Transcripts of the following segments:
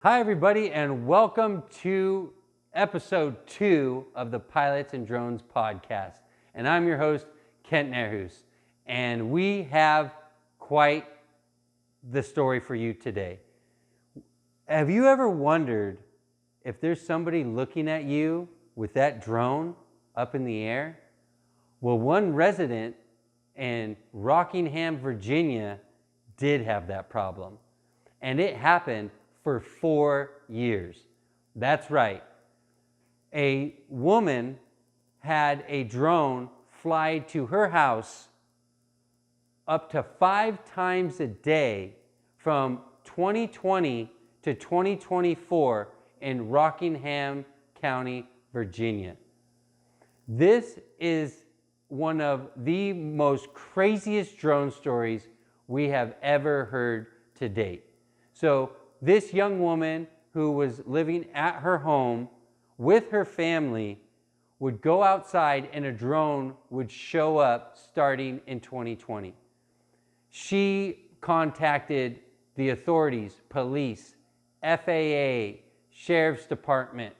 Hi, everybody, and welcome to episode 2 of the Pilots and Drones podcast. And I'm your host, Kent Nerhus, and we have quite the story for you today. Have you ever wondered if there's somebody looking at you with that drone up in the air? Well, one resident in Rockingham, Virginia did have that problem, and it happened for 4 years. That's right. A woman had a drone fly to her house up to 5 times a day from 2020 to 2024 in Rockingham County, Virginia. This is one of the most craziest drone stories we have ever heard to date. So this young woman who was living at her home with her family would go outside and a drone would show up starting in 2020. She contacted the authorities, police, FAA, Sheriff's Department,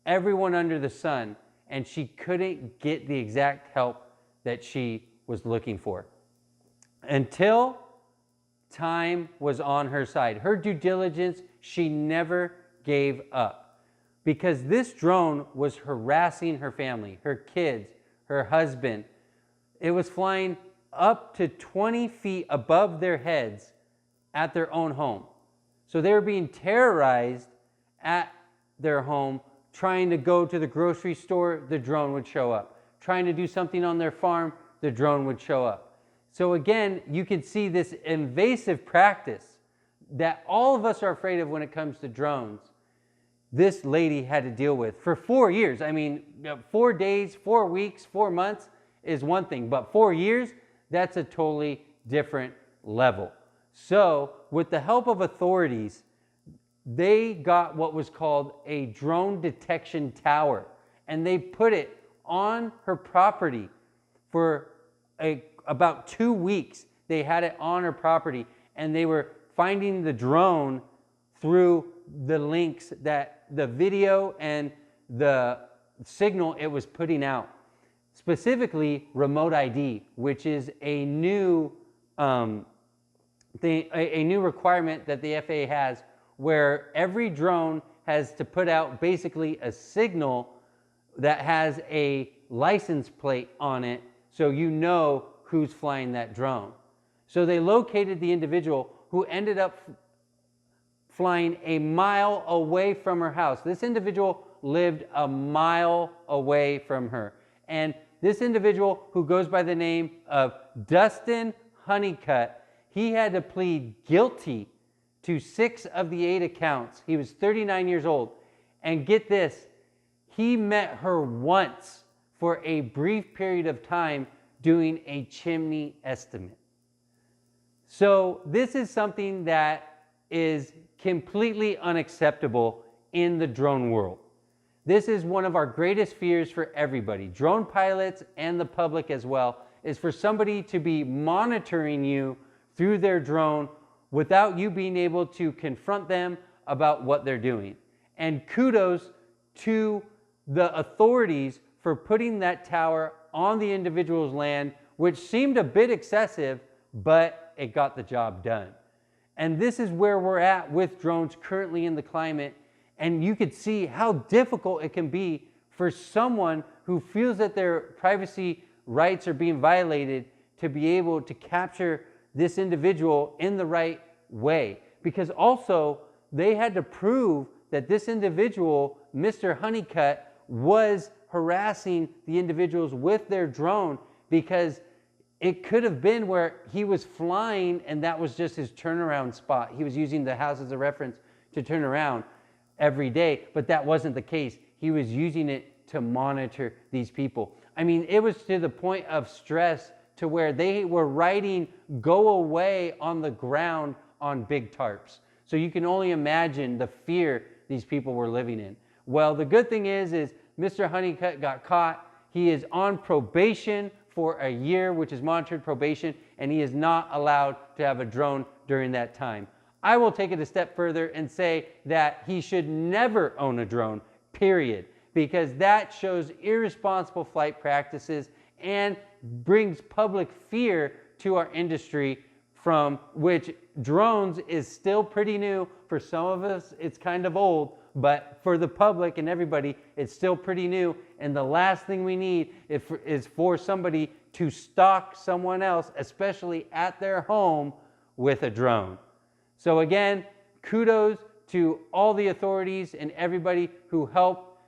everyone under the sun, and she couldn't get the exact help that she was looking for until time was on her side. Her due diligence, she never gave up because this drone was harassing her family, her kids, her husband. It was flying up to 20 feet above their heads at their own home. So they were being terrorized at their home, trying to go to the grocery store, the drone would show up. Trying to do something on their farm, the drone would show up. So again, you can see this invasive practice that all of us are afraid of when it comes to drones. This lady had to deal with for 4 years. I mean, 4 days, 4 weeks, 4 months is one thing, but 4 years, that's a totally different level. So with the help of authorities, they got what was called a drone detection tower, and they put it on her property for about 2 weeks. They had it on her property, and they were finding the drone through the links that the video and the signal it was putting out. Specifically, remote ID, which is a new a new requirement that the FAA has, where every drone has to put out basically a signal that has a license plate on it, so you know who's flying that drone. So they located the individual who ended up flying a mile away from her house. This individual lived a mile away from her. And this individual, who goes by the name of Dustin Honeycutt, he had to plead guilty to 6 of the 8 accounts. He was 39 years old. And get this, he met her once for a brief period of time doing a chimney estimate. So this is something that is completely unacceptable in the drone world. This is one of our greatest fears for everybody, drone pilots and the public as well, is for somebody to be monitoring you through their drone without you being able to confront them about what they're doing. And kudos to the authorities for putting that tower on the individual's land, which seemed a bit excessive, but it got the job done. And this is where we're at with drones currently in the climate. And you could see how difficult it can be for someone who feels that their privacy rights are being violated to be able to capture this individual in the right way. Because also, they had to prove that this individual, Mr. Honeycutt, was harassing the individuals with their drone, because it could have been where he was flying and that was just his turnaround spot. He was using the house as a reference to turn around every day, but that wasn't the case. He was using it to monitor these people. I mean, it was to the point of stress to where they were writing "go away" on the ground on big tarps. So you can only imagine the fear these people were living in. Well, the good thing is Mr. Honeycutt got caught. He is on probation for a year, which is monitored probation, and he is not allowed to have a drone during that time. I will take it a step further and say that he should never own a drone, period, because that shows irresponsible flight practices and brings public fear to our industry, from which drones is still pretty new. For some of us, it's kind of old, but for the public and everybody, it's still pretty new. And the last thing we need is for somebody to stalk someone else, especially at their home, with a drone. So again, kudos to all the authorities and everybody who helped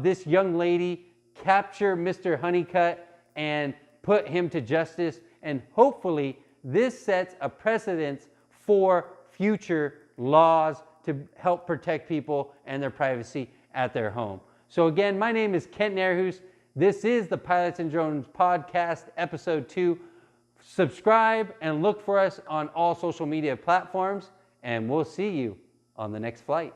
this young lady capture Mr. Honeycutt and put him to justice. And hopefully this sets a precedence for future laws to help protect people and their privacy at their home. So again, my name is Kent Nerhus. This is the Pilots and Drones Podcast, Episode 2. Subscribe and look for us on all social media platforms, and we'll see you on the next flight.